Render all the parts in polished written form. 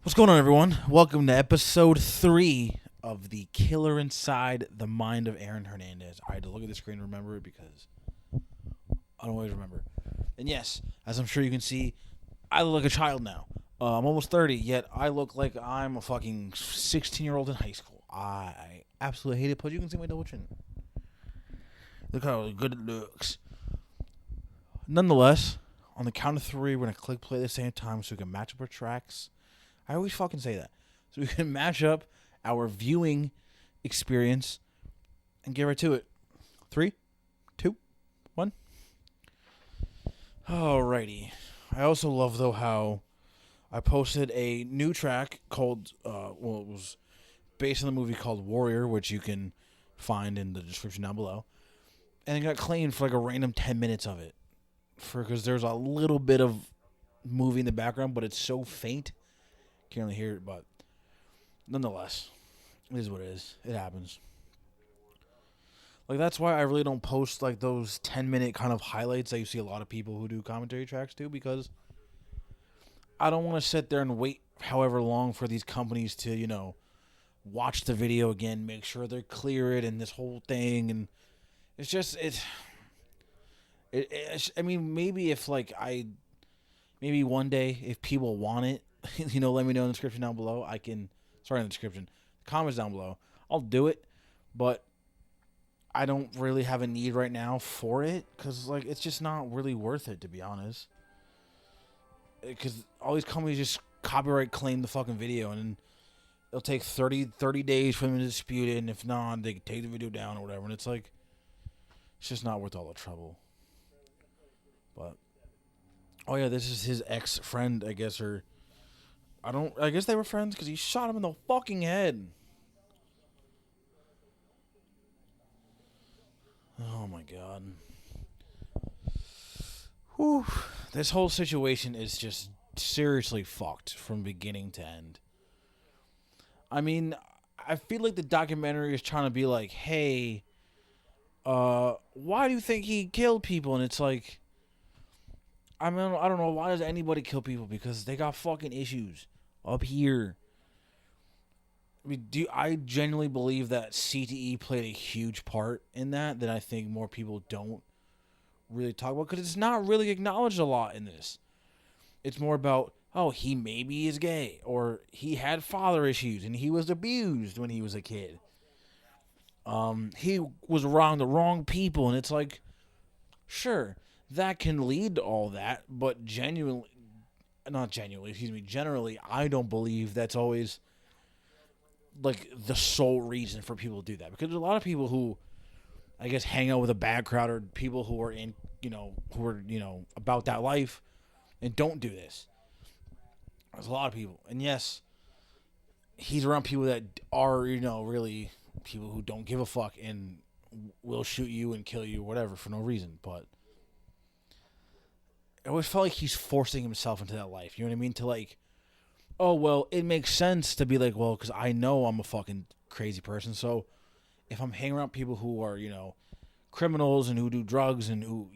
What's going on, everyone? Welcome to episode 3 of The Killer Inside the Mind of Aaron Hernandez. I had to look at the screen and remember it because I don't always remember. And yes, as I'm sure you can see, I look like a child now. I'm almost 30, yet I look like I'm a fucking 16-year-old in high school. I absolutely hate it, but you can see my double chin. Look how good it looks. Nonetheless, on the count of 3, we're going to click play at the same time so we can match up our tracks. I always fucking say that. So we can match up our viewing experience and get right to it. 3, 2, 1. Alrighty. I also love, though, how I posted a new track called, it was based on the movie called Warrior, which you can find in the description down below. And it got claimed for like a random 10 minutes of it. Because there's a little bit of movie in the background, but it's so faint. Can't really hear it, but nonetheless, it is what it is. It happens. Like, that's why I really don't post, like, those 10-minute kind of highlights that you see a lot of people who do commentary tracks do, because I don't want to sit there and wait however long for these companies to, watch the video again, make sure they clear it and this whole thing, and it's just, I mean, maybe if, like, maybe one day, if people want it, let me know in the description down below. In the description, comments down below. I'll do it, but I don't really have a need right now for it because, like, it's just not really worth it, to be honest. Because all these companies just copyright claim the fucking video, and it'll take 30 days for them to dispute it, and if not, they can take the video down or whatever. And it's like, it's just not worth all the trouble. But, oh yeah, this is his ex-friend, I guess, or I guess they were friends because he shot him in the fucking head. Oh my god. Whew. This whole situation is just seriously fucked from beginning to end. I mean, I feel like the documentary is trying to be like, hey, why do you think he killed people? And it's like, I mean, I don't know, why does anybody kill people? Because they got fucking issues up here. I mean, I genuinely believe that CTE played a huge part in that I think more people don't really talk about, because it's not really acknowledged a lot in this. It's more about, oh, he maybe is gay, or he had father issues and he was abused when he was a kid. He was around the wrong people, and it's like, sure, that can lead to all that, but generally, I don't believe that's always, like, the sole reason for people to do that. Because there's a lot of people who, I guess, hang out with a bad crowd, or people who are in, about that life and don't do this. There's a lot of people. And yes, he's around people that are, really people who don't give a fuck and will shoot you and kill you, whatever, for no reason. But I always felt like he's forcing himself into that life. You know what I mean? To, like, oh, well, it makes sense to be like, well, because I know I'm a fucking crazy person. So if I'm hanging around people who are, criminals and who do drugs and who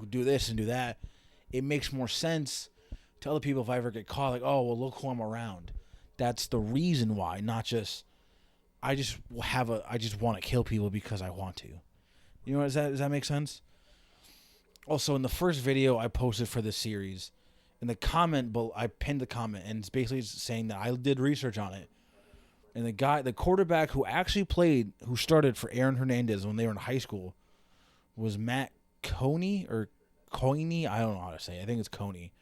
do this and do that, it makes more sense to other people if I ever get caught, like, oh, well, look who I'm around. That's the reason why, not just, I just want to kill people because I want to. Does that make sense? Also, in the first video I posted for this series, in the comment, I pinned the comment, and it's basically saying that I did research on it. And the quarterback who started for Aaron Hernandez when they were in high school, was Matt Coney, or Coiney. I don't know how to say it. I think it's Coney.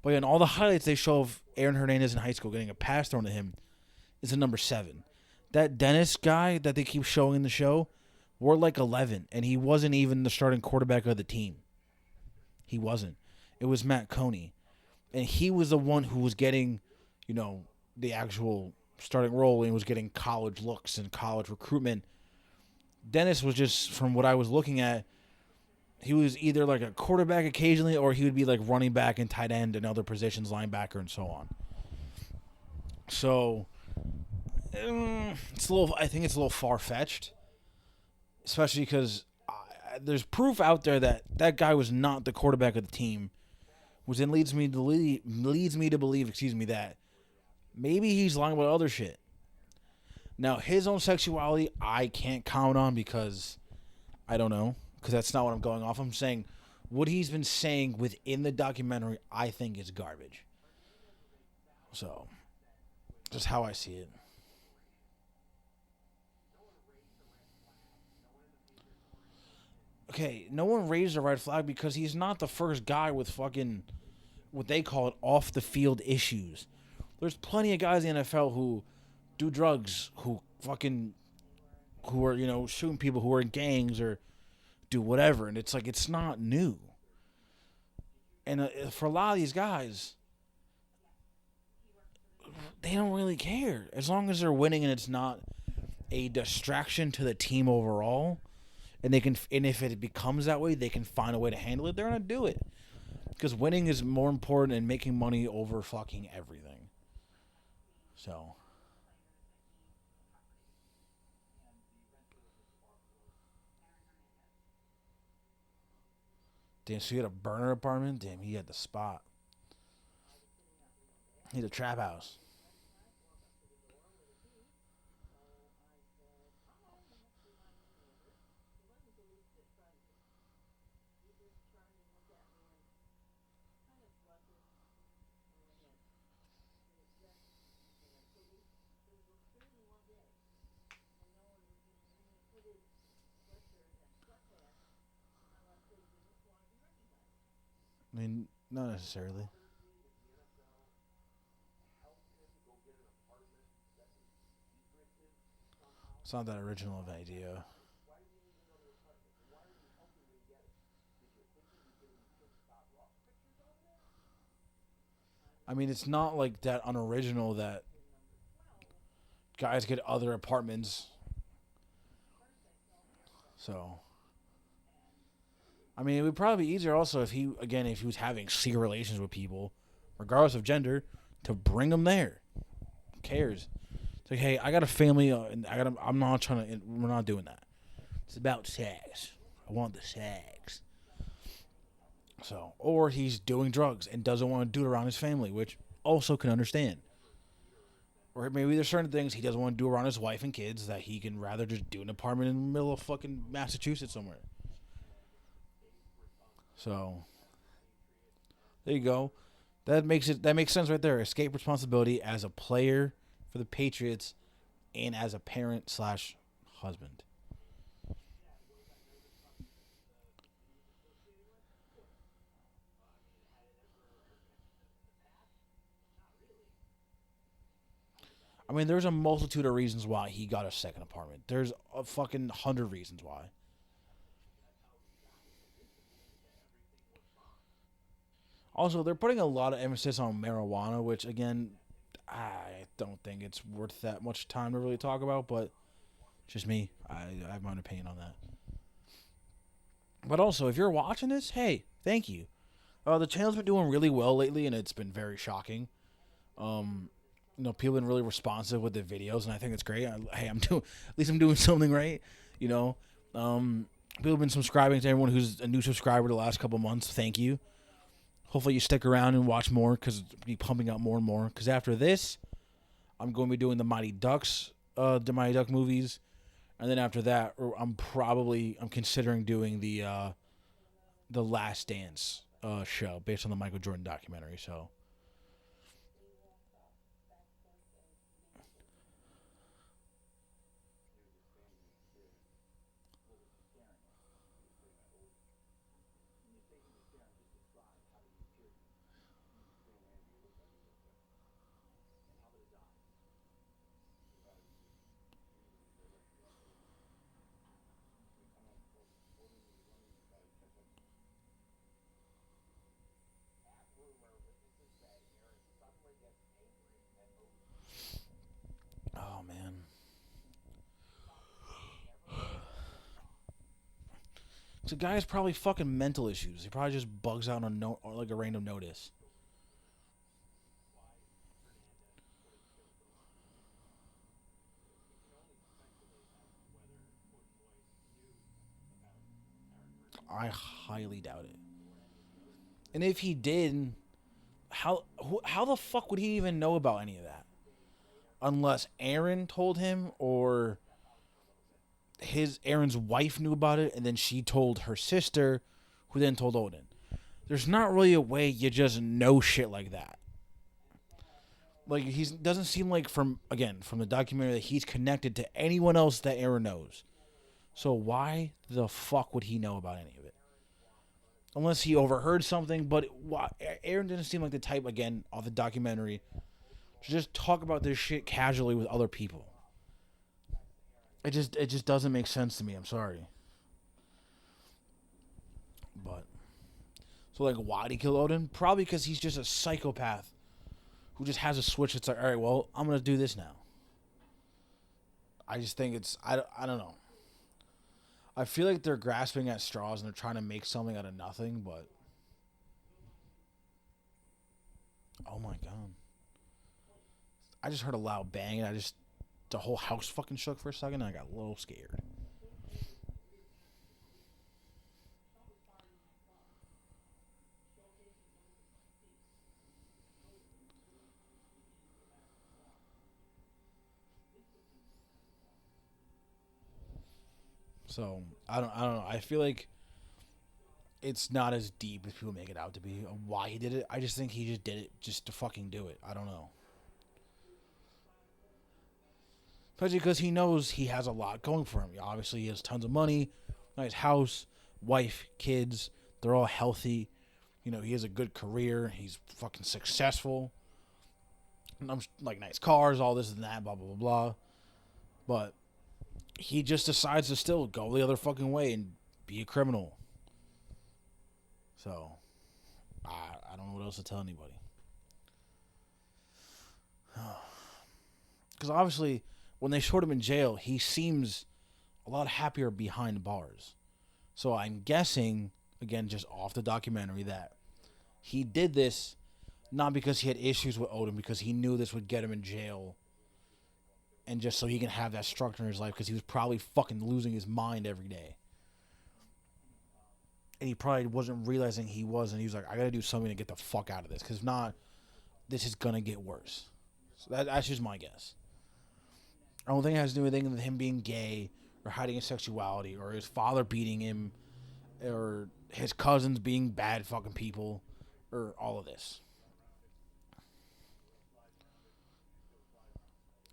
But yeah, in all the highlights they show of Aaron Hernandez in high school getting a pass thrown to him is a number 7. That Dennis guy that they keep showing in the show wore like 11, and he wasn't even the starting quarterback of the team. He wasn't. It was Matt Coney. And he was the one who was getting, the actual starting role, and was getting college looks and college recruitment. Dennis was just, from what I was looking at, he was either like a quarterback occasionally, or he would be like running back and tight end and other positions, linebacker and so on. So, I think it's a little far-fetched, especially because there's proof out there that guy was not the quarterback of the team, which then leads me to believe, that Maybe he's lying about other shit. Now, his own sexuality, I can't count on because I don't know. Because that's not what I'm going off. I'm saying what he's been saying within the documentary, I think is garbage. So, just how I see it. Okay, no one raised a red flag because he's not the first guy with fucking what they call it off the field issues. There's plenty of guys in the NFL who do drugs, who fucking who are shooting people, who are in gangs or do whatever, and it's like it's not new. And for a lot of these guys, they don't really care as long as they're winning and it's not a distraction to the team overall. And if it becomes that way, they can find a way to handle it. They're gonna do it because winning is more important and making money over fucking everything. So, damn. So he had a burner apartment. Damn, he had the spot. He had a trap house. I mean, not necessarily. It's not that original of an idea. I mean, it's not like that unoriginal that guys get other apartments. So, I mean, it would probably be easier also if he was having secret relations with people, regardless of gender, to bring them there. Who cares? It's like, hey, I got a family, and I'm not trying to. We're not doing that. It's about sex. I want the sex. So, or he's doing drugs and doesn't want to do it around his family, which also can understand. Or maybe there's certain things he doesn't want to do around his wife and kids that he can rather just do an apartment in the middle of fucking Massachusetts somewhere. So there you go. That makes sense right there. Escape responsibility as a player for the Patriots and as a parent slash husband. I mean, there's a multitude of reasons why he got a second apartment. There's a fucking 100 reasons why. Also, they're putting a lot of emphasis on marijuana, which again, I don't think it's worth that much time to really talk about. But just me, I have my own opinion on that. But also, if you're watching this, hey, thank you. The channel's been doing really well lately, and it's been very shocking. Um, People have been really responsive with the videos, and I think it's great. Hey, I'm doing at least I'm doing something right. You know, people have been subscribing to everyone who's a new subscriber the last couple months. Thank you. Hopefully, you stick around and watch more because it'll be pumping out more and more. Because after this, I'm going to be doing the Mighty Duck movies, and then after that, I'm considering doing the Last Dance show based on the Michael Jordan documentary. So, oh man, the guy has probably fucking mental issues. He probably just bugs out on no or like a random notice. I highly doubt it. And if he did, how the fuck would he even know about any of that? unless Aaron told him or Aaron's wife knew about it, and then she told her sister, who then told Odin. There's not really a way you just know shit like that. Like, he doesn't seem like, from the documentary, that he's connected to anyone else that Aaron knows. So why the fuck would he know about any of it? Unless he overheard something, but Aaron didn't seem like the type, again, of the documentary, to just talk about this shit casually with other people. It just doesn't make sense to me. I'm sorry. But so, like, why did he kill Odin? Probably because he's just a psychopath who just has a switch. It's like, all right, well, I'm gonna do this now. I just think I don't know. I feel like they're grasping at straws and they're trying to make something out of nothing. But oh my god, I just heard a loud bang and the whole house fucking shook for a second and I got a little scared. So I don't know. I feel like it's not as deep as people make it out to be. Why he did it? I just think he just did it just to fucking do it. I don't know. Especially because he knows he has a lot going for him. Obviously, he has tons of money, nice house, wife, kids. They're all healthy. You know, he has a good career. He's fucking successful. Like, nice cars, all this and that, blah, blah, blah, blah. But he just decides to still go the other fucking way and be a criminal. So, I don't know what else to tell anybody. Because obviously, when they showed him in jail, he seems a lot happier behind bars. So I'm guessing, again, just off the documentary, that he did this not because he had issues with Odin, because he knew this would get him in jail, and just so he can have that structure in his life, because he was probably fucking losing his mind every day. And he probably wasn't realizing he was, and he was like, I gotta do something to get the fuck out of this, because if not, this is gonna get worse. So that's just my guess. I don't think it has to do with anything with him being gay or hiding his sexuality or his father beating him or his cousins being bad fucking people or all of this.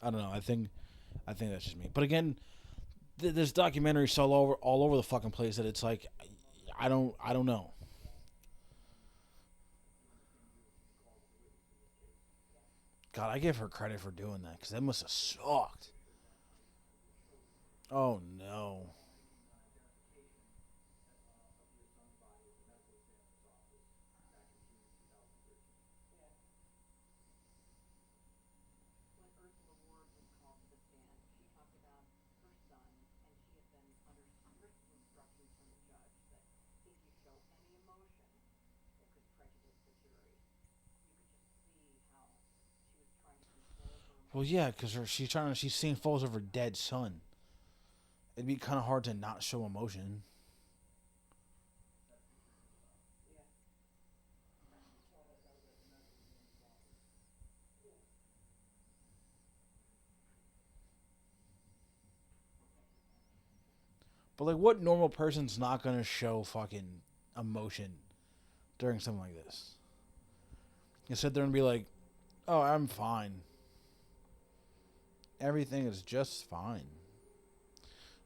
I don't know. I think that's just me. But again, this documentary is all over the fucking place that it's like, I don't know. God, I give her credit for doing that because that must have sucked. Oh no. Well, yeah, because she's seeing photos of her dead son. It'd be kind of hard to not show emotion. But like, what normal person's not gonna show fucking emotion during something like this? You sit there and be like, "Oh, I'm fine. Everything is just fine."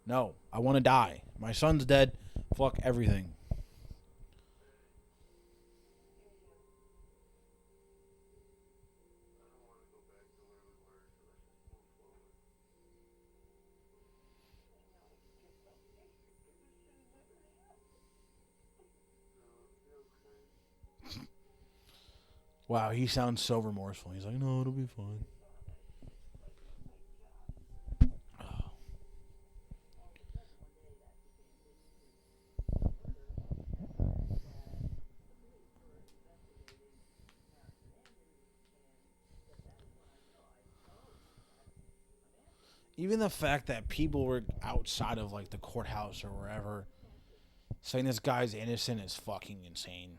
No, I want to die. My son's dead. Fuck everything. Wow, he sounds so remorseful. He's like, "No, it'll be fine." Even the fact that people were outside of like the courthouse or wherever saying this guy's innocent is fucking insane.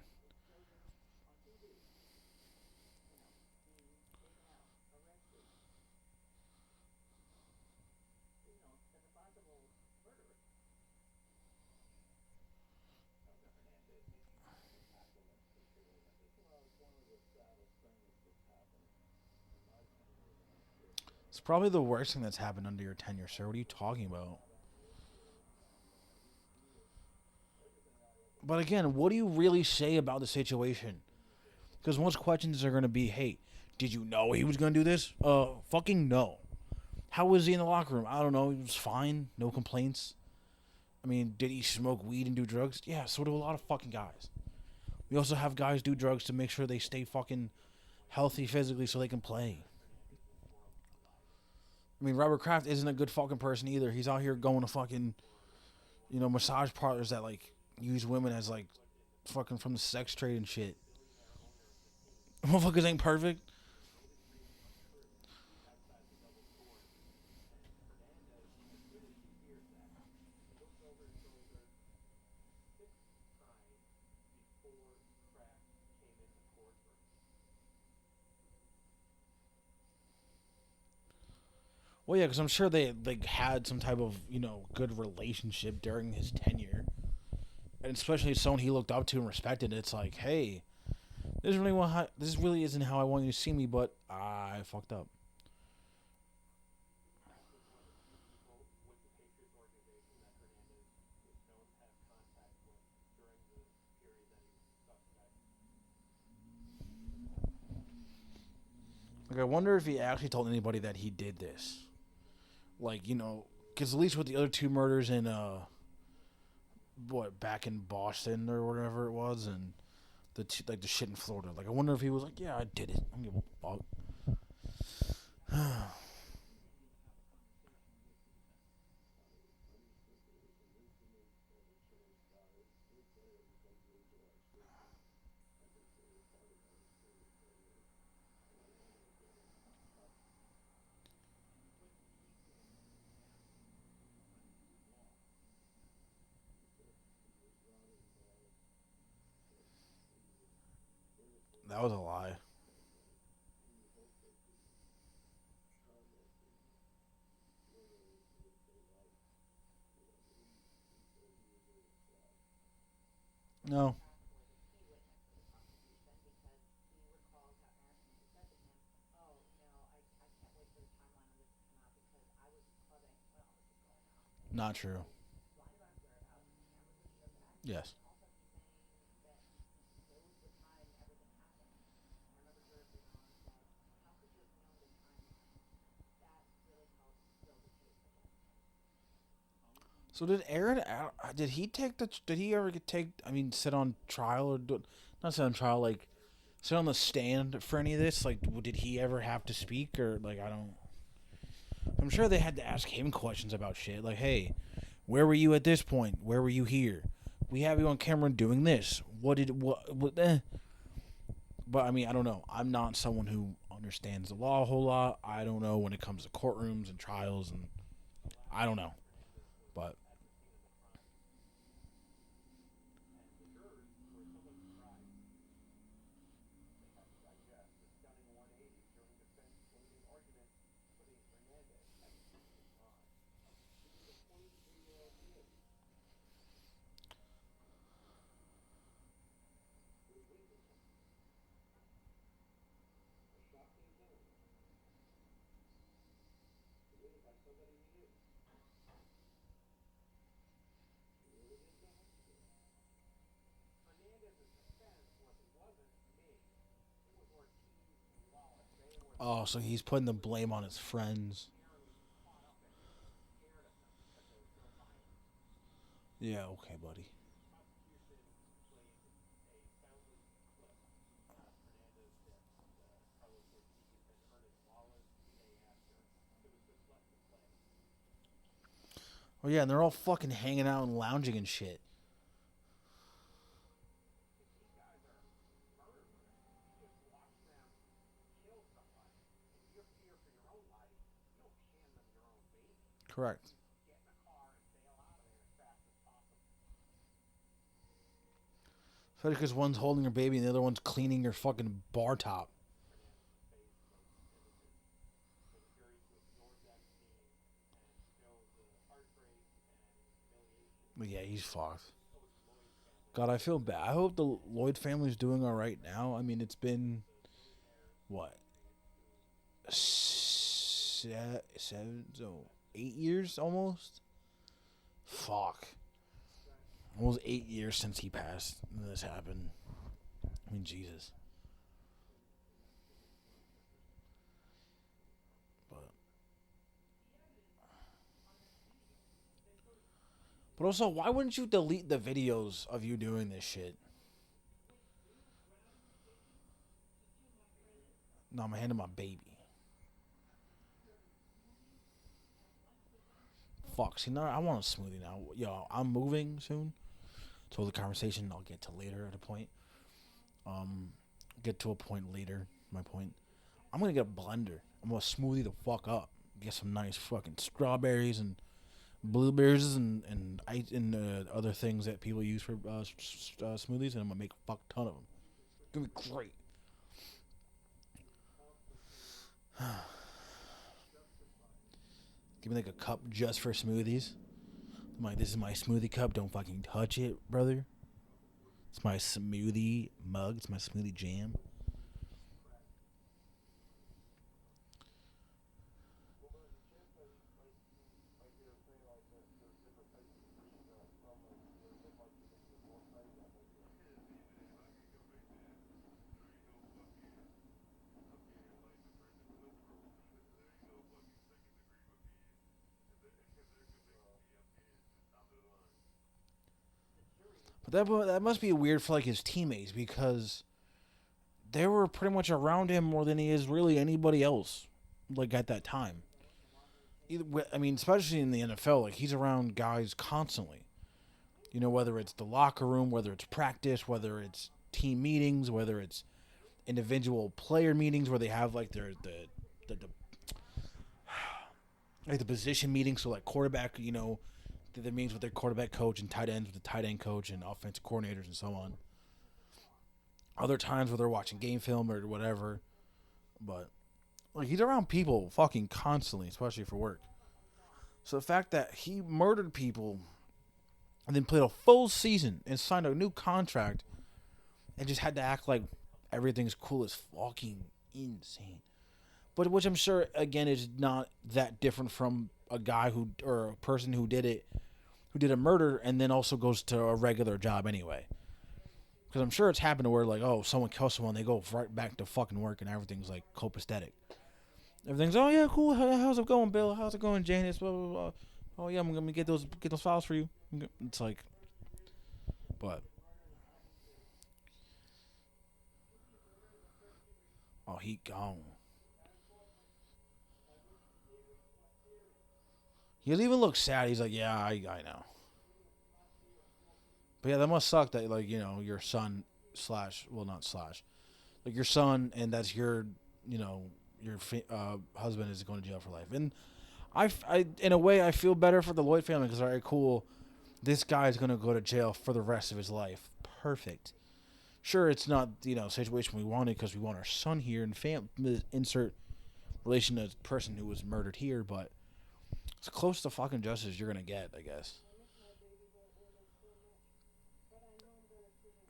It's probably the worst thing that's happened under your tenure, sir. What are you talking about? But again, what do you really say about the situation? Because most questions are going to be, hey, did you know he was going to do this? Fucking no. How was he in the locker room? I don't know. He was fine. No complaints. I mean, did he smoke weed and do drugs? Yeah, so do a lot of fucking guys. We also have guys do drugs to make sure they stay fucking healthy physically so they can play. I mean, Robert Kraft isn't a good fucking person either. He's out here going to fucking, massage parlors that, like, use women as, like, fucking from the sex trade and shit. Motherfuckers ain't perfect. Well, yeah, because I'm sure they had some type of good relationship during his tenure, and especially someone he looked up to and respected. It's like, hey, this really isn't how I want you to see me, but I fucked up. Like, I wonder if he actually told anybody that he did this. Like, because at least with the other two murders in back in Boston or whatever it was, and the shit in Florida. Like, I wonder if he was like, yeah, I did it. I don't give a fuck. That was a lie. No. Not true. Yes. So did Aaron? Did he take the? Did he ever get take? I mean, sit on trial or not sit on trial? Like sit on the stand for any of this? Like, did he ever have to speak or like I don't? I'm sure they had to ask him questions about shit. Like, hey, where were you at this point? Where were you here? We have you on camera doing this. What did what? But I mean, I don't know. I'm not someone who understands the law a whole lot. I don't know when it comes to courtrooms and trials, and I don't know. But oh, so he's putting the blame on his friends. Yeah, okay, buddy. Oh yeah, and they're all fucking hanging out and lounging and shit. Correct. Especially because one's holding your baby and the other one's cleaning your fucking bar top. But yeah, he's fucked. God, I feel bad. I hope the Lloyd family's doing all right now. I mean, it's been what seven, so 8 years almost. Fuck. Almost 8 years since he passed and this happened. I mean, Jesus. But also, why wouldn't you delete the videos of you doing this shit? No, I'm handing my baby. Fuck. See, now I want a smoothie now. Yo, I'm moving soon. So the conversation I'll get to later at a point. Get to a point later. My point. I'm gonna get a blender. I'm gonna smoothie the fuck up. Get some nice fucking strawberries and blueberries and other things that people use for smoothies, and I'm gonna make a fuck ton of them. It's gonna be great. Give me like a cup just for smoothies. I'm like, this is my smoothie cup. Don't fucking touch it, brother. It's my smoothie mug. It's my smoothie jam. But that must be weird for like his teammates because they were pretty much around him more than he is really anybody else. Like at that time, I mean, especially in the NFL, like he's around guys constantly. You know, whether it's the locker room, whether it's practice, whether it's team meetings, whether it's individual player meetings where they have like the like the position meetings. So like quarterback, you know, the meetings with their quarterback coach and tight ends with the tight end coach and offensive coordinators and so on. Other times where they're watching game film or whatever, but like he's around people fucking constantly, especially for work. So the fact that he murdered people and then played a full season and signed a new contract and just had to act like everything's cool is fucking insane. But which I'm sure again is not that different from a guy who or a person who did a murder and then also goes to a regular job anyway. Because I'm sure it's happened to where like, oh, someone kills someone, they go right back to fucking work and everything's like copacetic. Everything's, oh yeah, cool. How's it going, Bill? How's it going, Janice? Blah blah blah. Oh yeah, I'm gonna get those files for you. It's like, but oh, he gone. He doesn't even look sad. He's like, yeah, I know. But yeah, that must suck that like you know your son slash well not slash like your son and that's your you know your husband is going to jail for life. And I in a way I feel better for the Lloyd family because all right, cool. This guy's going to go to jail for the rest of his life. Perfect. Sure, it's not you know situation we wanted because we want our son here and insert relation to the person who was murdered here, but it's close to fucking justice you're gonna get, I guess.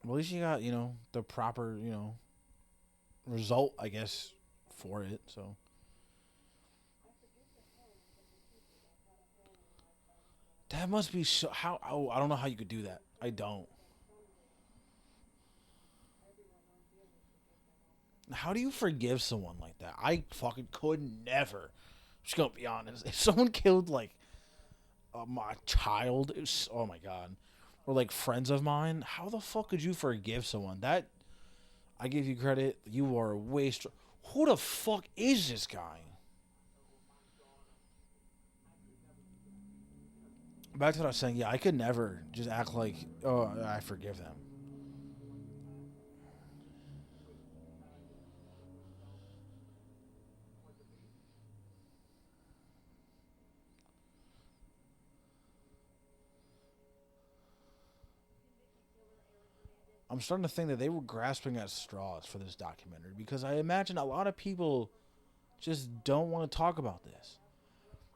Well, at least you got you know the proper you know result, I guess, for it. So that must be so. How? Oh, I don't know how you could do that. I don't. How do you forgive someone like that? I fucking could never. I'm just gonna be honest. If someone killed like my child, oh my god, or like friends of mine, how the fuck could you forgive someone? That I give you credit. You are way. Who the fuck is this guy? Back to what I was saying. Yeah, I could never just act like, oh, I forgive them. I'm starting to think that they were grasping at straws for this documentary because I imagine a lot of people just don't want to talk about this.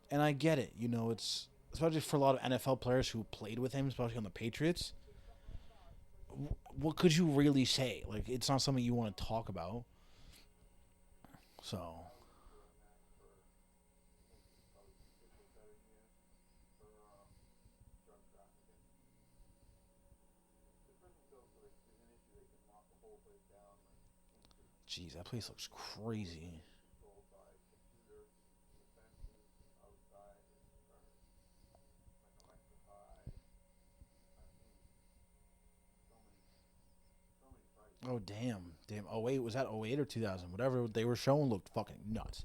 And I get it. You know, it's especially for a lot of NFL players who played with him, especially on the Patriots. What could you really say? Like, it's not something you want to talk about. So, Jeez, that place looks crazy. Oh damn, damn. Oh wait, was that 08 or 2000? Whatever they were showing looked fucking nuts.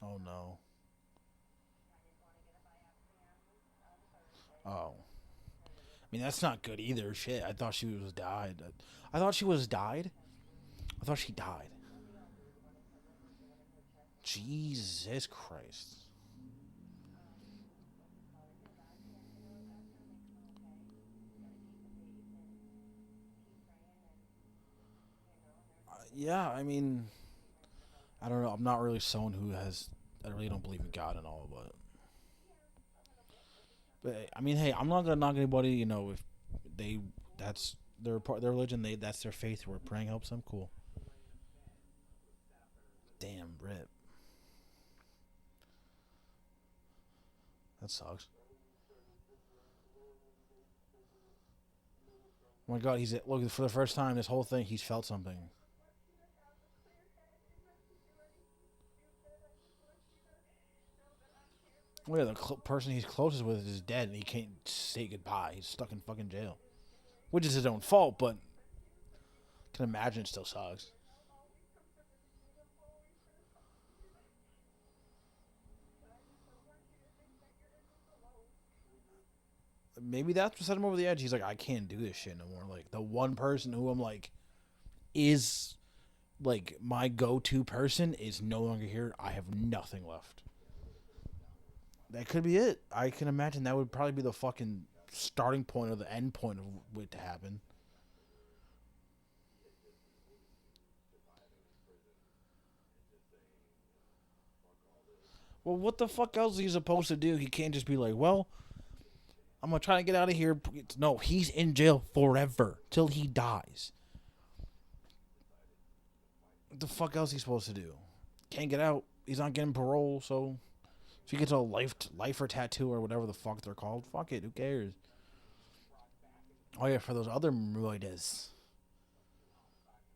Oh no. Oh, I mean that's not good either. Shit, I thought she was died. I thought she was died. I thought she died. Jesus Christ. Yeah, I mean, I don't know. I'm not really someone who has. I really don't believe in God and all, but I mean, hey, I'm not gonna knock anybody. You know, if they that's their part, their religion, that's their faith. Where praying helps them. Cool. Damn, rip. That sucks. Oh my God, he's look for the first time this whole thing. He's felt something. Oh yeah, the person he's closest with is dead, and he can't say goodbye. He's stuck in fucking jail, which is his own fault. But I can imagine it still sucks. Maybe that's what set him over the edge. He's like, I can't do this shit no more. Like the one person who I'm like is like my go-to person is no longer here. I have nothing left. That could be it. I can imagine that would probably be the fucking starting point or the end point of it to happen. Well, what the fuck else is he supposed to do? He can't just be like, well, I'm gonna try to get out of here. No, he's in jail forever till he dies. What the fuck else is he supposed to do? Can't get out. He's not getting parole, so if he gets a lifer tattoo or whatever the fuck they're called, fuck it. Who cares? Oh yeah, for those other murderers.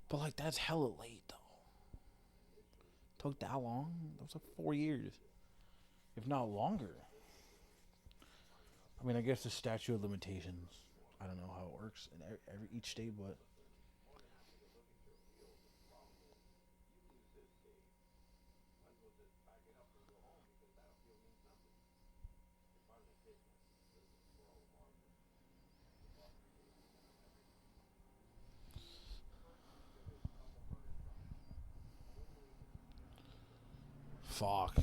But like that's hella late though. Took that long? That was like 4 years, if not longer. I mean, I guess the statute of limitations. I don't know how it works in every each state, but fuck.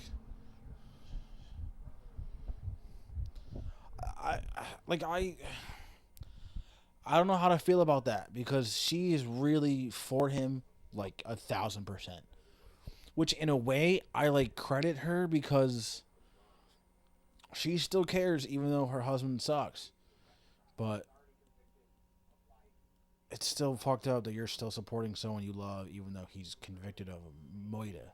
Like I don't know how to feel about that because she is really for him like 1,000%. Which in a way I like credit her because she still cares even though her husband sucks. But it's still fucked up that you're still supporting someone you love even though he's convicted of murder.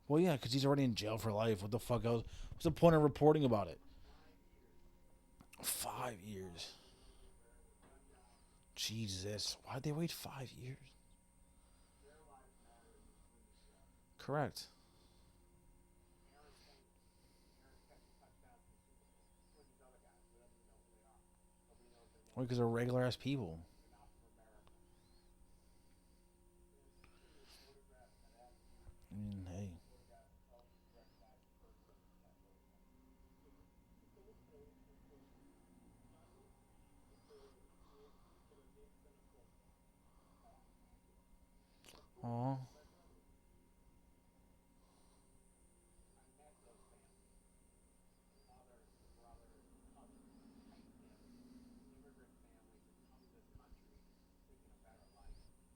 Well, yeah, because he's already in jail for life. What the fuck else? What's the point of reporting about it? 5 years. Jesus. Why'd they wait 5 years? Correct. Well, because they're regular ass people. I mean, hey. Aw.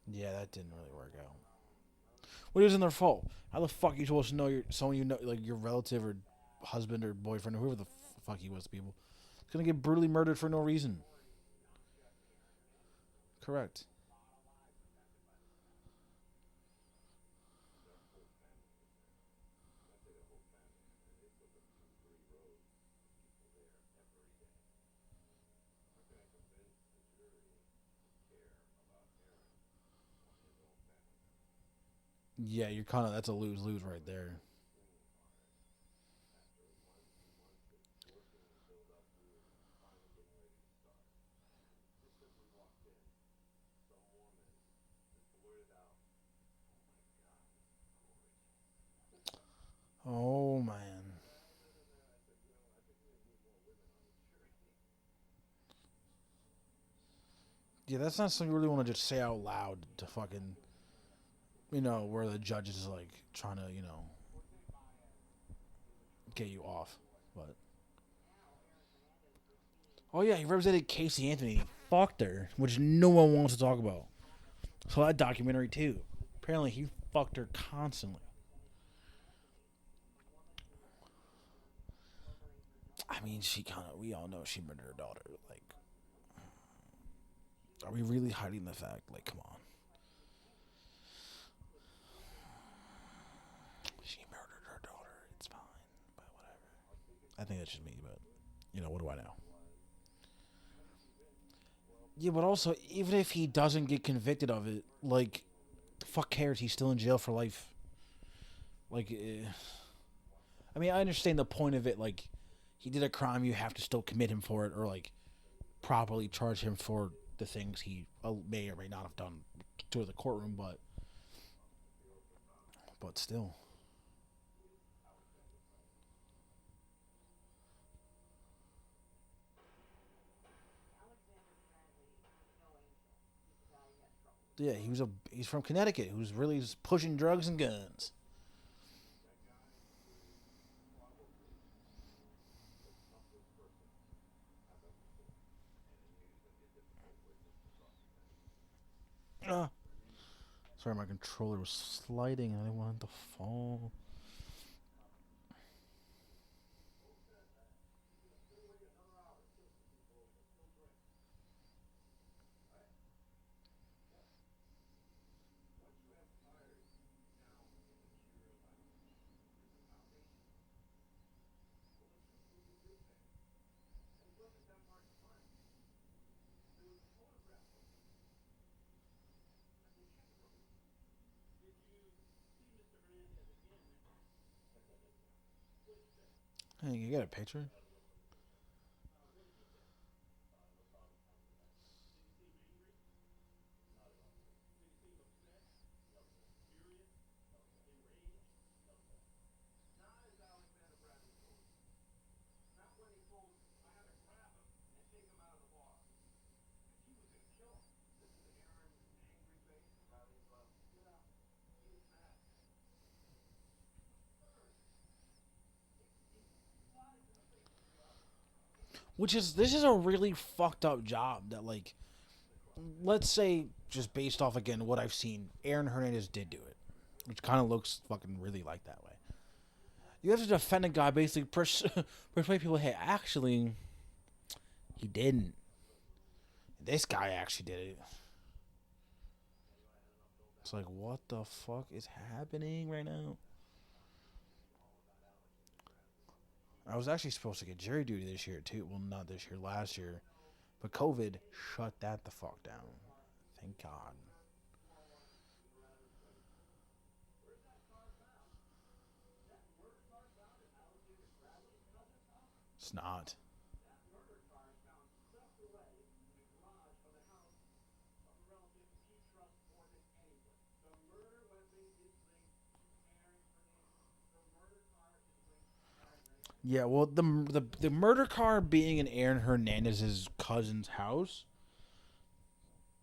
Yeah, that didn't really work out. Well, it wasn't their fault. How the fuck are you supposed to know someone you know, like your relative or husband or boyfriend or whoever the fuck he was, people? He's gonna get brutally murdered for no reason. Correct. Yeah, you're kind of that's a lose lose right there. Oh man. Yeah, that's not something you really want to just say out loud to fucking where the judge is like trying to get you off. But oh yeah, he represented Casey Anthony. Fucked her, which no one wants to talk about. So that documentary too. Apparently he fucked her constantly. I mean, she kind of. We all know she murdered her daughter. Like, are we really hiding the fact? Like, come on. She murdered her daughter. It's fine, but whatever. I think that's just me, but what do I know? Yeah, but also, even if he doesn't get convicted of it, like, the fuck cares? He's still in jail for life. Like, I mean, I understand the point of it. Like, he did a crime, you have to still commit him for it, or like properly charge him for the things he may or may not have done to the courtroom. But still, yeah, he's from Connecticut, who's really pushing drugs and guns. Uh, Sorry, my controller was sliding and I didn't want it to fall. Hey, you got a picture? Which is this is a really fucked up job that like let's say just based off again what I've seen, Aaron Hernandez did do it, which kind of looks fucking really like that way. You have to defend a guy basically persuade people, hey, actually, he didn't. This guy actually did it. It's like, what the fuck is happening right now? I was actually supposed to get jury duty this year too. Well, not this year, last year, but COVID shut that the fuck down. Thank God. It's not. Yeah, well, the murder car being in Aaron Hernandez's cousin's house,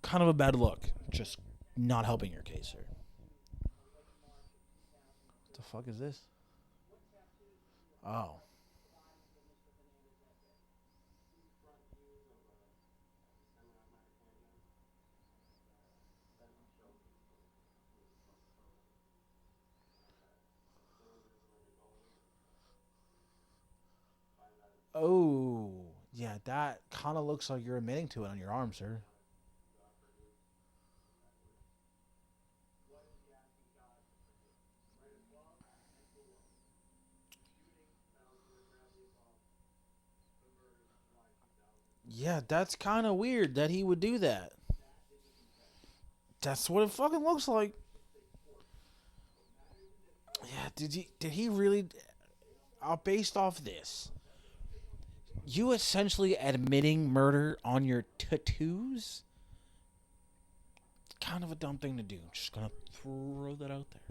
kind of a bad look. Just not helping your case here. What the fuck is this? Oh. Oh. Yeah, that kind of looks like you're admitting to it on your arm, sir. Yeah, that's kind of weird that he would do that. That's what it fucking looks like. Yeah, did he really based off this, you essentially admitting murder on your tattoos? Kind of a dumb thing to do. Just gonna throw that out there.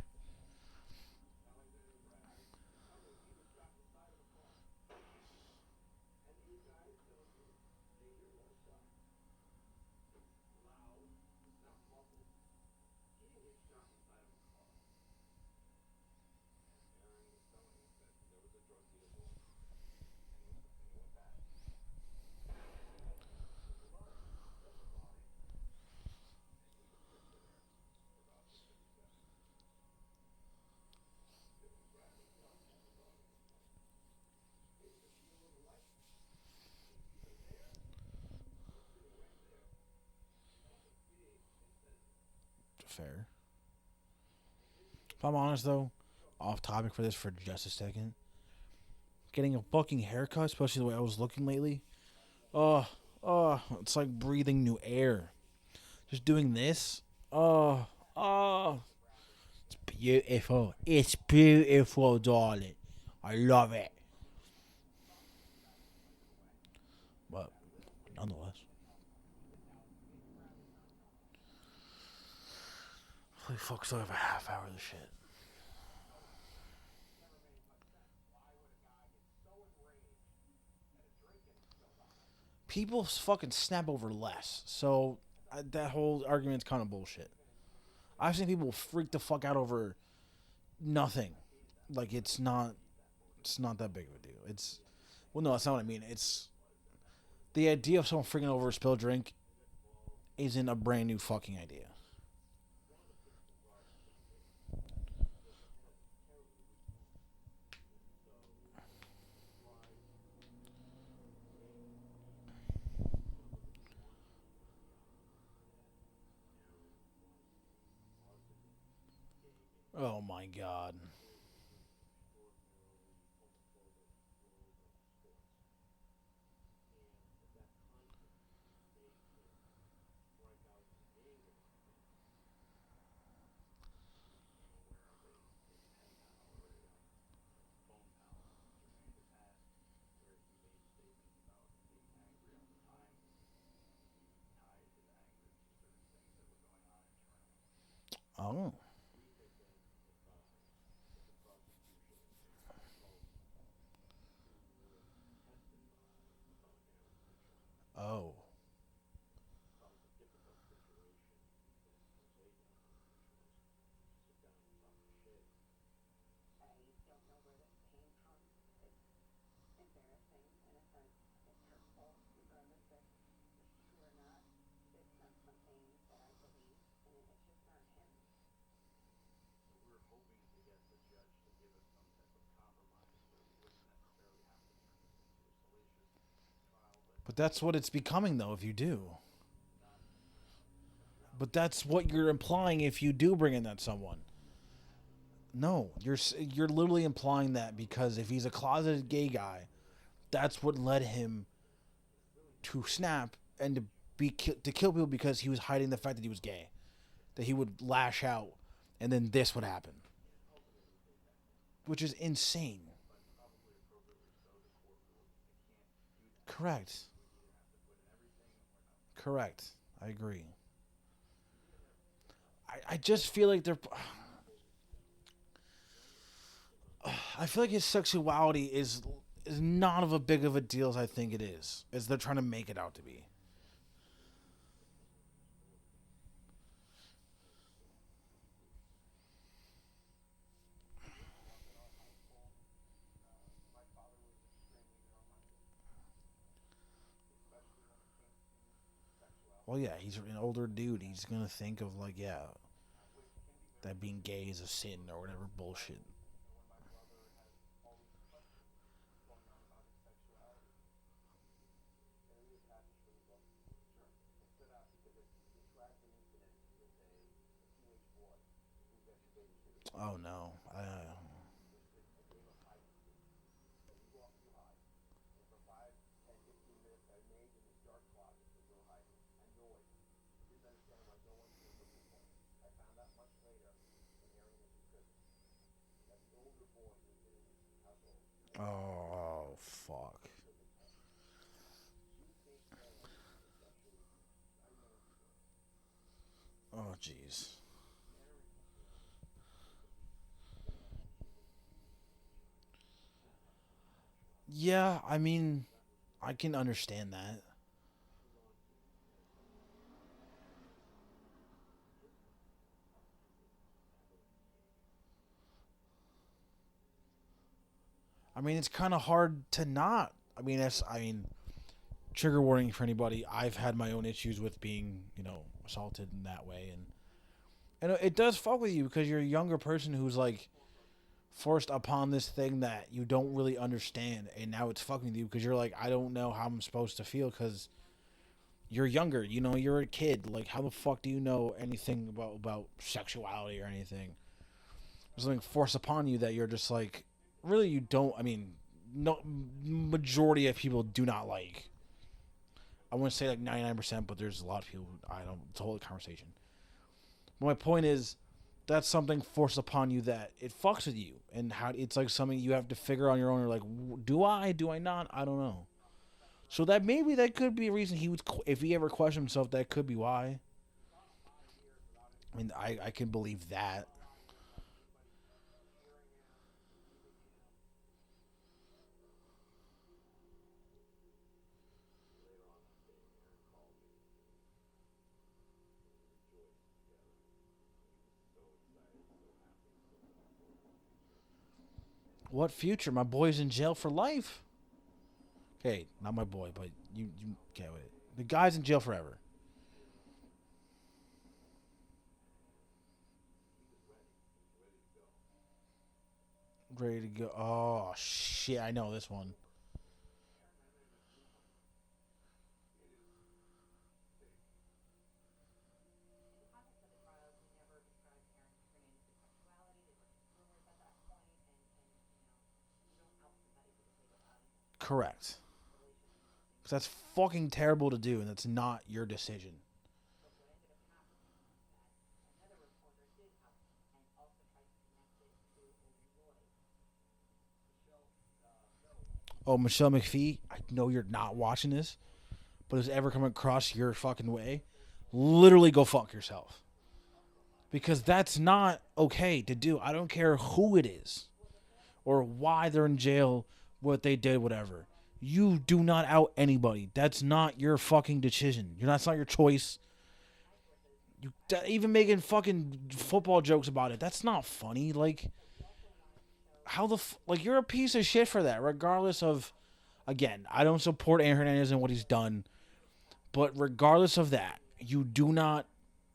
Fair. If I'm honest though, off topic for this for just a second, getting a fucking haircut, especially the way I was looking lately, oh, it's like breathing new air. Just doing this, oh, oh, it's beautiful. It's beautiful, darling. I love it. But nonetheless, holy fuck, still have a half hour of this shit. People fucking snap over less, so that whole argument's kind of bullshit. I've seen people freak the fuck out over nothing. Like it's not that big of a deal. It's well, no, that's not what I mean. It's the idea of someone freaking over a spilled drink isn't a brand new fucking idea. Oh my god. Oh. Oh. But that's what it's becoming though if you do. But that's what you're implying if you do bring in that someone. No, you're literally implying that because if he's a closeted gay guy, that's what led him to snap and to kill people because he was hiding the fact that he was gay, that he would lash out, and then this would happen, which is insane. Correct. Correct. I agree. I just feel like they're. I feel like his sexuality is not of a big of a deal as I think it is. As they're trying to make it out to be. Well, yeah, he's an older dude. He's gonna think of like, yeah, that being gay is a sin or whatever bullshit. Oh no. Oh fuck. Oh jeez. Yeah, I mean, I can understand that. I mean, it's kind of hard to not. I mean, that's. I mean, trigger warning for anybody. I've had my own issues with being, assaulted in that way, and it does fuck with you because you're a younger person who's like forced upon this thing that you don't really understand, and now it's fucking with you because you're like, I don't know how I'm supposed to feel because you're younger. You're a kid. Like, how the fuck do you know anything about sexuality or anything? There's something forced upon you that you're just like, really, you don't. I mean, no, majority of people do not like. I wouldn't say like 99%, but there's a lot of people who I don't. It's a whole conversation. But my point is, that's something forced upon you that it fucks with you, and how it's like something you have to figure on your own. Or like, do I? Do I not? I don't know. So that maybe that could be a reason he would, if he ever questioned himself, that could be why. I mean, I can believe that. What future? My boy's in jail for life. Okay, not my boy, but you okay with it. The guy's in jail forever. Ready to go. Oh shit! I know this one. Correct. Because that's fucking terrible to do, and that's not your decision. Oh, Michelle McPhee, I know you're not watching this, but if it's ever come across your fucking way, literally go fuck yourself. Because that's not okay to do. I don't care who it is or why they're in jail, what they did, whatever. You do not out anybody. That's not your fucking decision. That's not your choice. Even making fucking football jokes about it. That's not funny. Like, how like, you're a piece of shit for that, regardless of. Again, I don't support Aaron Hernandez and what he's done, but regardless of that, you do not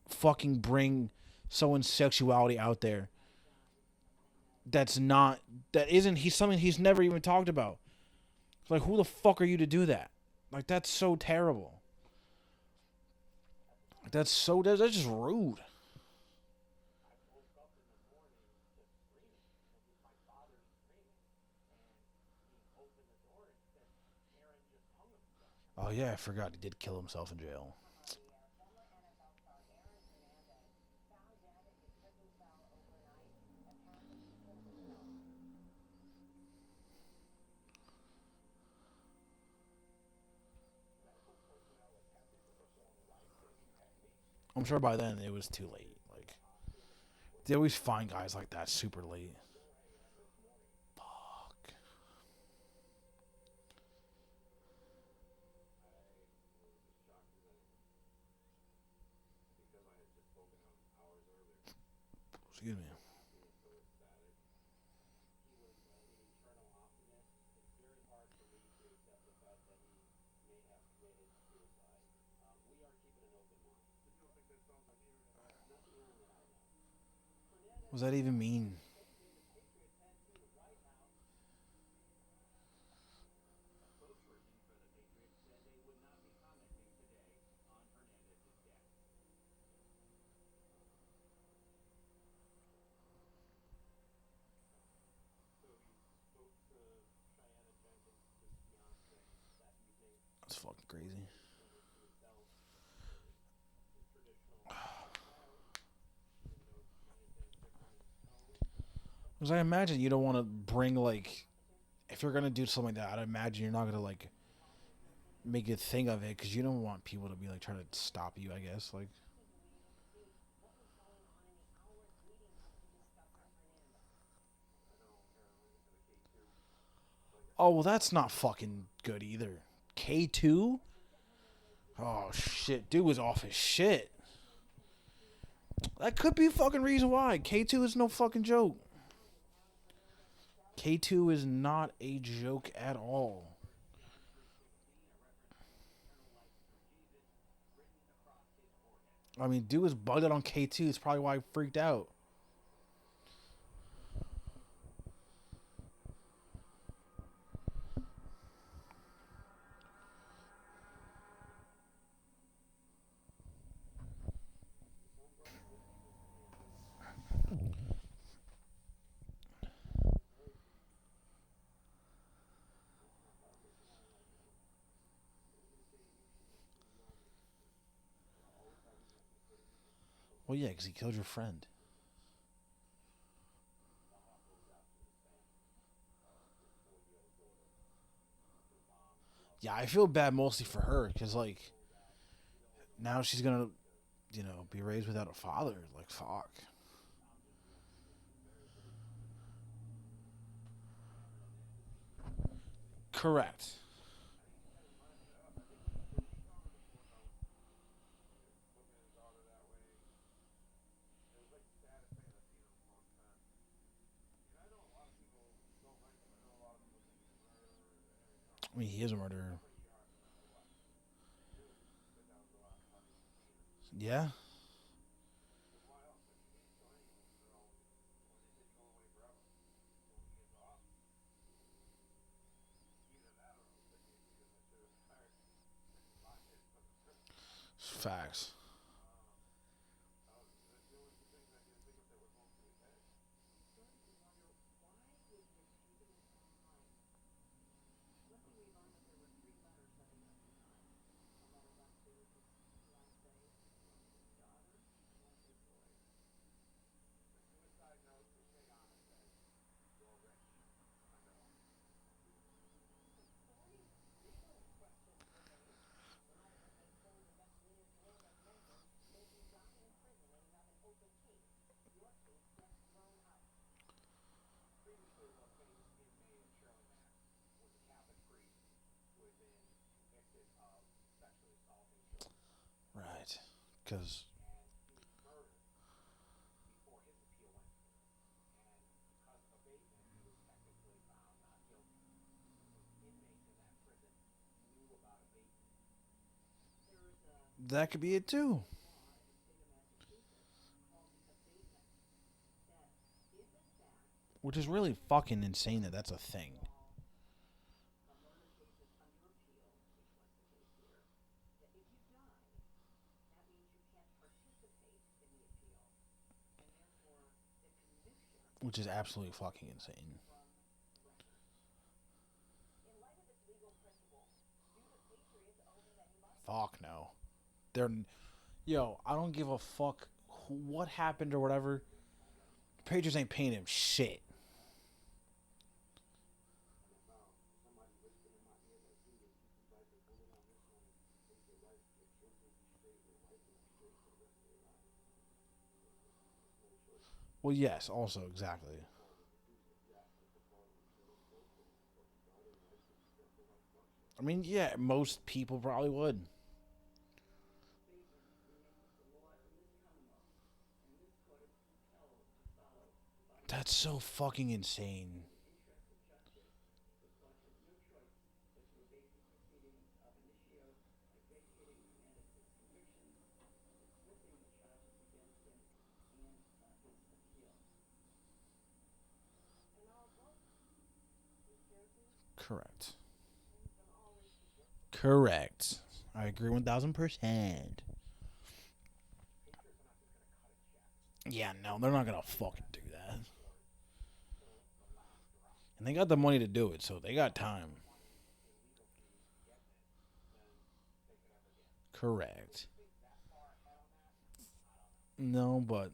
fucking bring someone's sexuality out there. That's not. That isn't. He's something he's never even talked about. Like, who the fuck are you to do that? Like, that's so terrible. That's just rude. Oh yeah, I forgot he did kill himself in jail. I'm sure by then it was too late. Like, they always find guys like that super late. Fuck. Excuse me. What does that even mean? That's fucking crazy. Because I imagine you don't want to bring, like, if you're going to do something like that, I'd imagine you're not going to, like, make a thing of it because you don't want people to be, like, trying to stop you, I guess. Like, oh, well, that's not fucking good either. K2? Oh, shit. Dude was off his shit. That could be a fucking reason why. K2 is no fucking joke. K2 is not a joke at all. I mean, dude was bugged out on K2. It's probably why he freaked out. Well, yeah, because he killed your friend. Yeah, I feel bad mostly for her because, like, now she's gonna, be raised without a father. Like, fuck. Correct. I mean, he is a murderer. Yeah. Facts. Right. Because, that could be it too. Which is really fucking insane that that's a thing. Which is absolutely fucking insane. Fuck no. They're, yo, I don't give a fuck what happened or whatever. The Patriots ain't paying him shit. Well, yes, also, exactly. I mean, yeah, most people probably would. That's so fucking insane. Correct. Correct. I agree 1000%. Yeah, no, they're not gonna fucking do that. And they got the money to do it, so they got time. Correct. No, but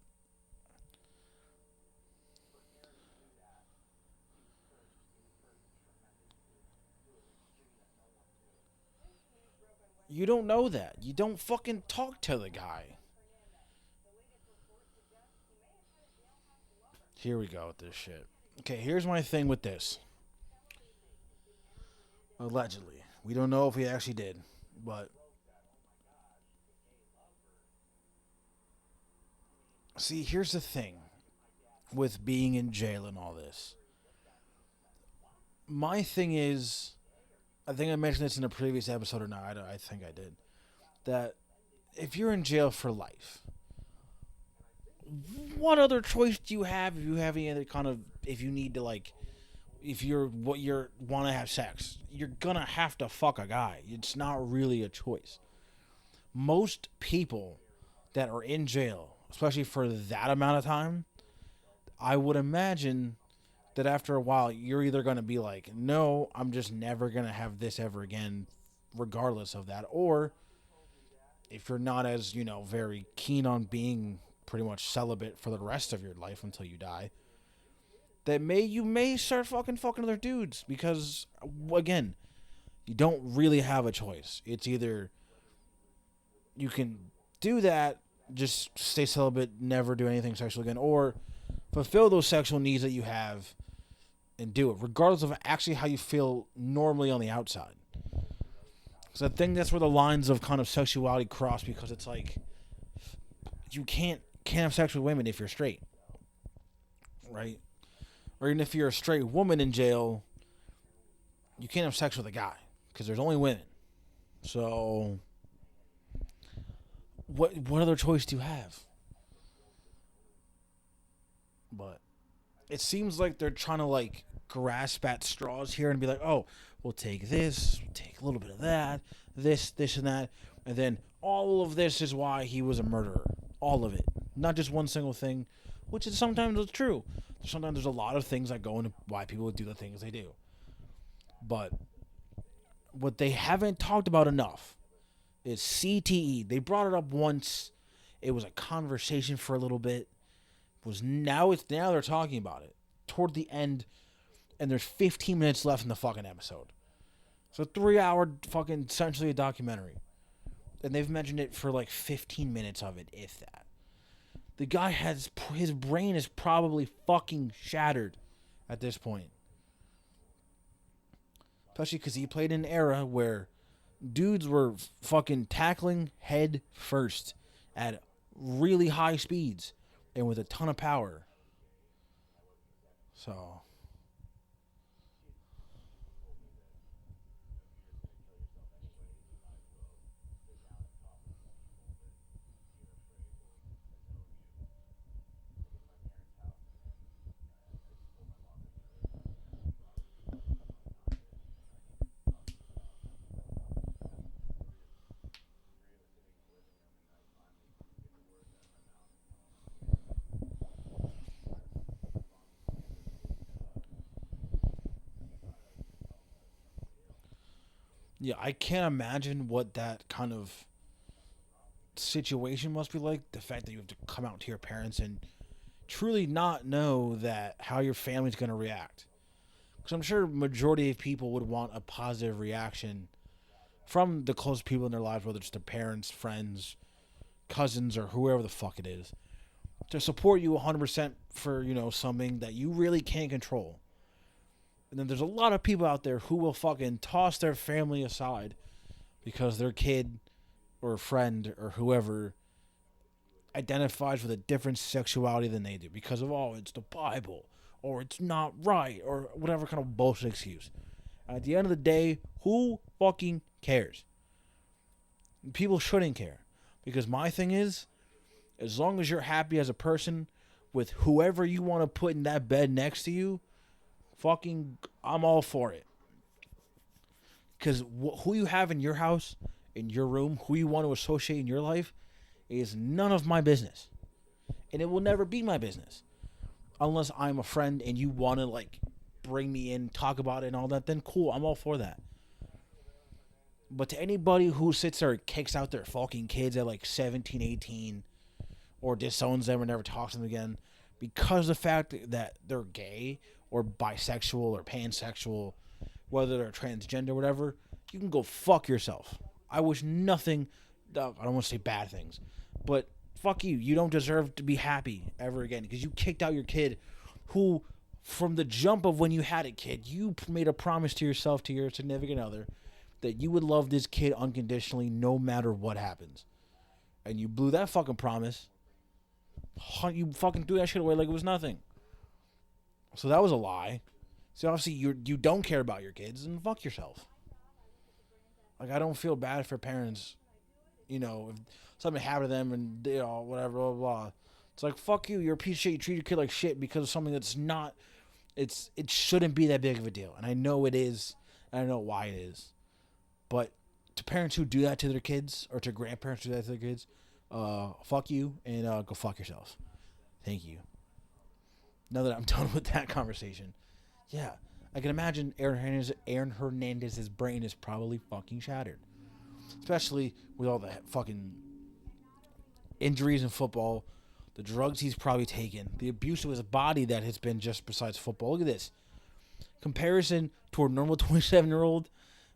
you don't know that. You don't fucking talk to the guy. Here we go with this shit. Okay, here's my thing with this. Allegedly. We don't know if he actually did. But see, here's the thing with being in jail and all this. My thing is, I think I mentioned this in a previous episode or not. I think I did. That if you're in jail for life, what other choice do you have if you have any other kind of, if you need to like, if you're what you're want to have sex, you're gonna have to fuck a guy. It's not really a choice. Most people that are in jail, especially for that amount of time, I would imagine that after a while you're either gonna be like, no, I'm just never gonna have this ever again, regardless of that, or if you're not as very keen on being pretty much celibate for the rest of your life until you die, that you may start fucking other dudes because again, you don't really have a choice. It's either you can do that, just stay celibate, never do anything sexual again, or fulfill those sexual needs that you have and do it, regardless of actually how you feel normally on the outside. So I think that's where the lines of kind of sexuality cross, because it's like you can't have sex with women if you're straight, right? Or even if you're a straight woman in jail, you can't have sex with a guy because there's only women. So what other choice do you have? But it seems like they're trying to like grasp at straws here and be like, oh, we'll take this, we'll take a little bit of that, this, and that, and then all of this is why he was a murderer. All of it. Not just one single thing, which is sometimes true. Sometimes there's a lot of things that go into why people do the things they do. But what they haven't talked about enough is CTE. They brought it up once. It was a conversation for a little bit. Now they're talking about it toward the end, and there's 15 minutes left in the fucking episode. So 3-hour fucking essentially a documentary. And they've mentioned it for like 15 minutes of it, if that. The guy his brain is probably fucking shattered at this point. Especially because he played in an era where dudes were fucking tackling head first at really high speeds and with a ton of power. So yeah, I can't imagine what that kind of situation must be like. The fact that you have to come out to your parents and truly not know that how your family's going to react. Because I'm sure majority of people would want a positive reaction from the close people in their lives, whether it's their parents, friends, cousins, or whoever the fuck it is, to support you 100% for, something that you really can't control. And then there's a lot of people out there who will fucking toss their family aside because their kid or friend or whoever identifies with a different sexuality than they do because of, oh, it's the Bible or it's not right or whatever kind of bullshit excuse. At the end of the day, who fucking cares? People shouldn't care, because my thing is, as long as you're happy as a person with whoever you want to put in that bed next to you, fucking, I'm all for it. Because who you have in your house, in your room, who you want to associate in your life, is none of my business. And it will never be my business. Unless I'm a friend and you want to, like, bring me in, talk about it and all that, then cool, I'm all for that. But to anybody who sits there and kicks out their fucking kids at like 17, 18, or disowns them or never talks to them again because of the fact that they're gay or bisexual or pansexual, whether they're transgender or whatever, you can go fuck yourself. I wish nothing, I don't want to say bad things, but fuck you. You don't deserve to be happy ever again because you kicked out your kid who, from the jump of when you had a kid, you made a promise to yourself, to your significant other, that you would love this kid unconditionally no matter what happens. And you blew that fucking promise. You fucking threw that shit away like it was nothing. So that was a lie. So obviously you don't care about your kids, and fuck yourself. Like, I don't feel bad for parents, if something happened to them and whatever, blah, blah, blah. It's like, fuck you, you're a piece of shit, you treat your kid like shit because of something that's not, it shouldn't be that big of a deal. And I know it is, and I know why it is. But to parents who do that to their kids, or to grandparents who do that to their kids, fuck you, and go fuck yourself. Thank you. Now that I'm done with that conversation. Yeah, I can imagine Aaron Hernandez's brain is probably fucking shattered. Especially with all the fucking injuries in football, the drugs he's probably taken, the abuse of his body that has been just besides football. Look at this. Comparison to a normal 27-year-old,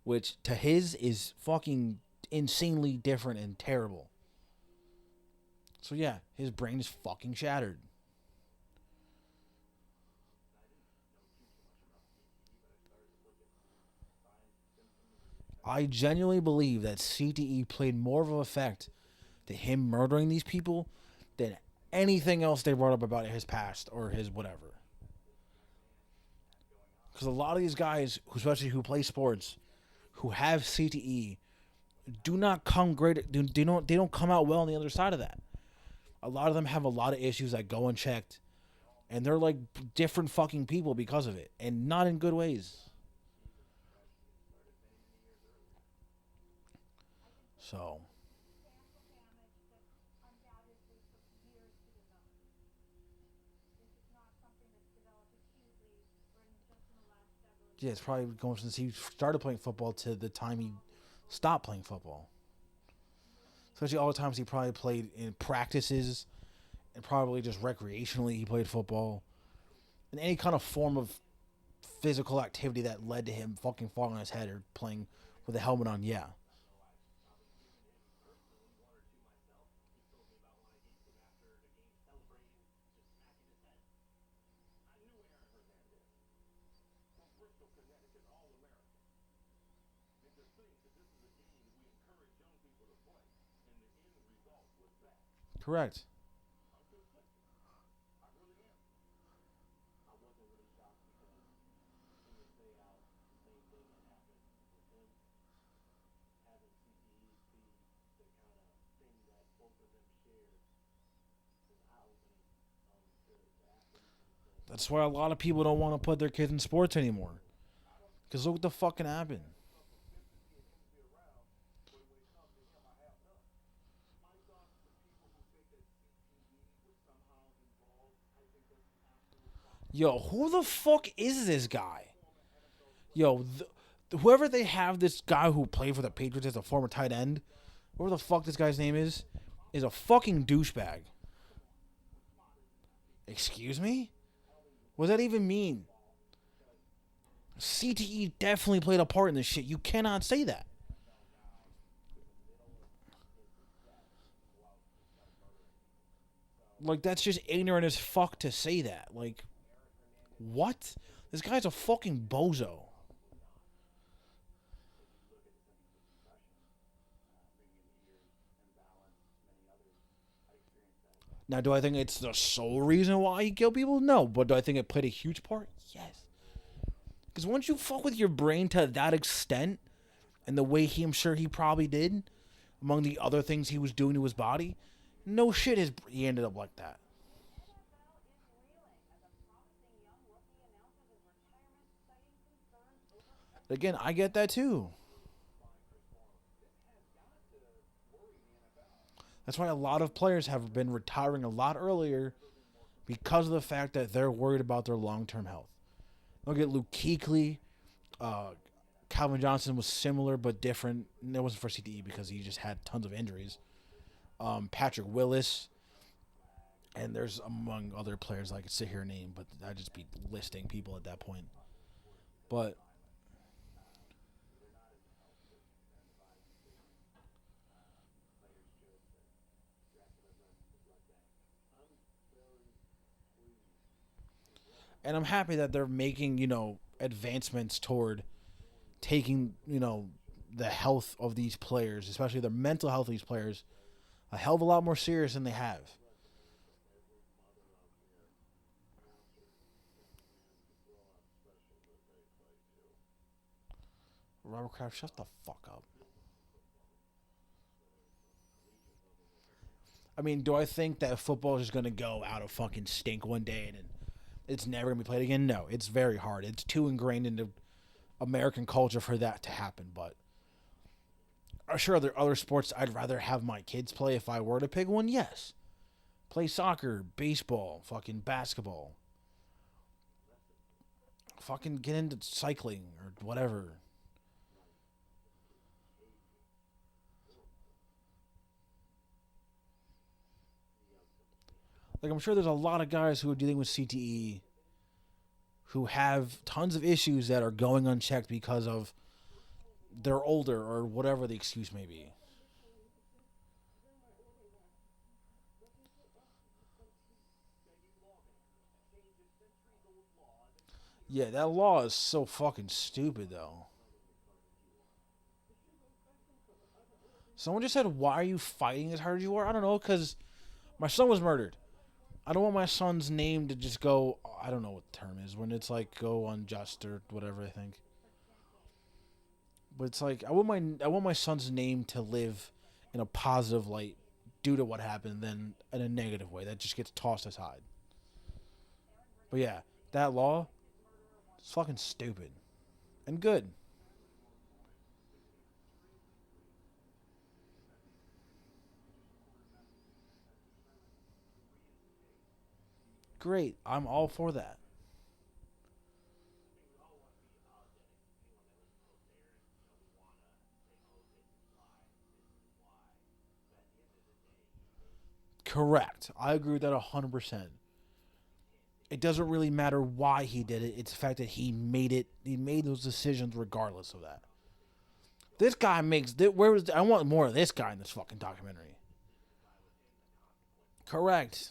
which to his is fucking insanely different and terrible. So yeah, his brain is fucking shattered. I genuinely believe that CTE played more of an effect to him murdering these people than anything else they brought up about his past or his whatever. Because a lot of these guys, especially who play sports, who have CTE, do not come great. They don't come out well on the other side of that. A lot of them have a lot of issues that go unchecked, and they're like different fucking people because of it, and not in good ways. So, yeah, it's probably going since he started playing football to the time he stopped playing football. Especially all the times he probably played in practices and probably just recreationally he played football. And any kind of form of physical activity that led to him fucking falling on his head or playing with a helmet on, yeah. Correct. That's why a lot of people don't want to put their kids in sports anymore. Because look what the fucking happened. Yo, who the fuck is this guy? Yo, whoever they have this guy who played for the Patriots as a former tight end, whoever the fuck this guy's name is a fucking douchebag. Excuse me? What does that even mean? CTE definitely played a part in this shit. You cannot say that. Like, that's just ignorant as fuck to say that. Like, what? This guy's a fucking bozo. Now, do I think it's the sole reason why he killed people? No. But do I think it played a huge part? Yes. Because once you fuck with your brain to that extent, and the way I'm sure he probably did, among the other things he was doing to his body, no shit, he ended up like that. Again, I get that too. That's why a lot of players have been retiring a lot earlier because of the fact that they're worried about their long-term health. Look at Luke Kuechly, uh, Calvin Johnson was similar but different. It wasn't for CTE because he just had tons of injuries. Patrick Willis, and there's among other players I could sit here and name, but I'd just be listing people at that point. But and I'm happy that they're making, advancements toward taking, the health of these players, especially the mental health of these players, a hell of a lot more serious than they have. Robert Kraft, shut the fuck up. I mean, do I think that football is just going to go out of fucking stink one day and it's never going to be played again? No, it's very hard. It's too ingrained into American culture for that to happen. But I'm sure there are other sports I'd rather have my kids play if I were to pick one. Yes. Play soccer, baseball, fucking basketball. Fucking get into cycling or whatever. Like, I'm sure there's a lot of guys who are dealing with CTE who have tons of issues that are going unchecked because of they're older or whatever the excuse may be. Yeah, that law is so fucking stupid, though. Someone just said, why are you fighting as hard as you are? I don't know, because my son was murdered. I don't want my son's name to just go, I don't know what the term is, when it's like go unjust or whatever, I think. But it's like, I want my son's name to live in a positive light due to what happened than in a negative way. That just gets tossed aside. But yeah, that law is fucking stupid. And good. Great. I'm all for that. Correct. I agree with that 100%. It doesn't really matter why he did it. It's the fact that he made it. He made those decisions regardless of that. This guy makes. Where was? I want more of this guy in this fucking documentary. Correct.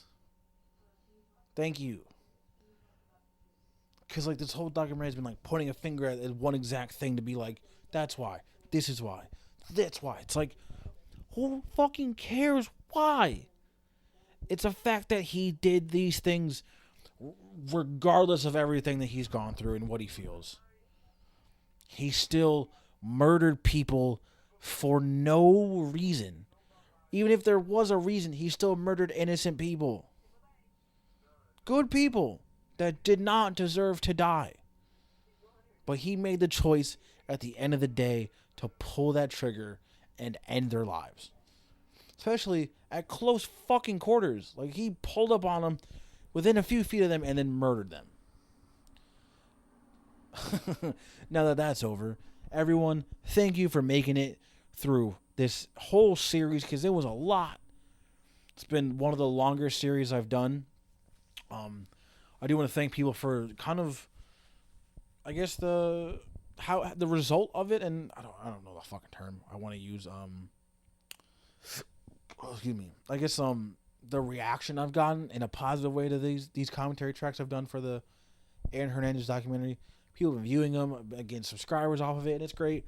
Thank you. Because like this whole documentary has been like pointing a finger at one exact thing to be like, that's why. This is why. That's why. It's like, who fucking cares why? It's a fact that he did these things regardless of everything that he's gone through and what he feels. He still murdered people for no reason. Even if there was a reason, he still murdered innocent people. Good people that did not deserve to die. But he made the choice at the end of the day to pull that trigger and end their lives. Especially at close fucking quarters. Like, he pulled up on them within a few feet of them and then murdered them. Now that that's over, everyone, thank you for making it through this whole series because it was a lot. It's been one of the longer series I've done. I do want to thank people for kind of, I guess the result of it, and I don't know the fucking term I want to use. Excuse me. I guess the reaction I've gotten in a positive way to these commentary tracks I've done for the Aaron Hernandez documentary. People have been viewing them, getting subscribers off of it, and it's great.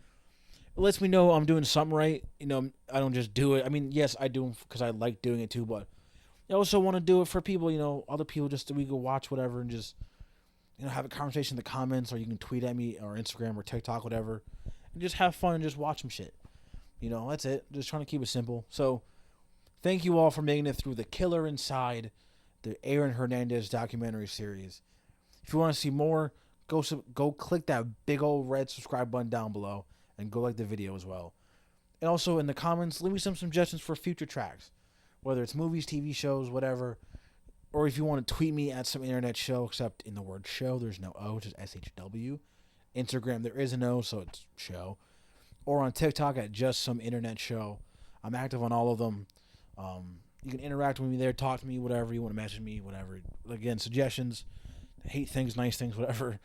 It lets me know I'm doing something right. I don't just do it. I mean, yes, I do them because I like doing it too, but I also want to do it for people, other people, just so we can watch whatever and just, have a conversation in the comments, or you can tweet at me or Instagram or TikTok, whatever, and just have fun and just watch some shit. That's it. Just trying to keep it simple. So, thank you all for making it through The Killer Inside, the Aaron Hernandez documentary series. If you want to see more, go click that big old red subscribe button down below and go like the video as well. And also in the comments, leave me some suggestions for future tracks, whether it's movies, TV shows, whatever. Or if you want to tweet me at SomeInternetShow, except in the word show, there's no O, just SHW. Instagram, there is a no, so it's show. Or on TikTok at Just Some Internet Show. I'm active on all of them. You can interact with me there, talk to me, whatever. You want to message me, whatever. Again, suggestions, hate things, nice things, whatever.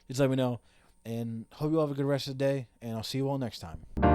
Just let me know. And hope you all have a good rest of the day, and I'll see you all next time.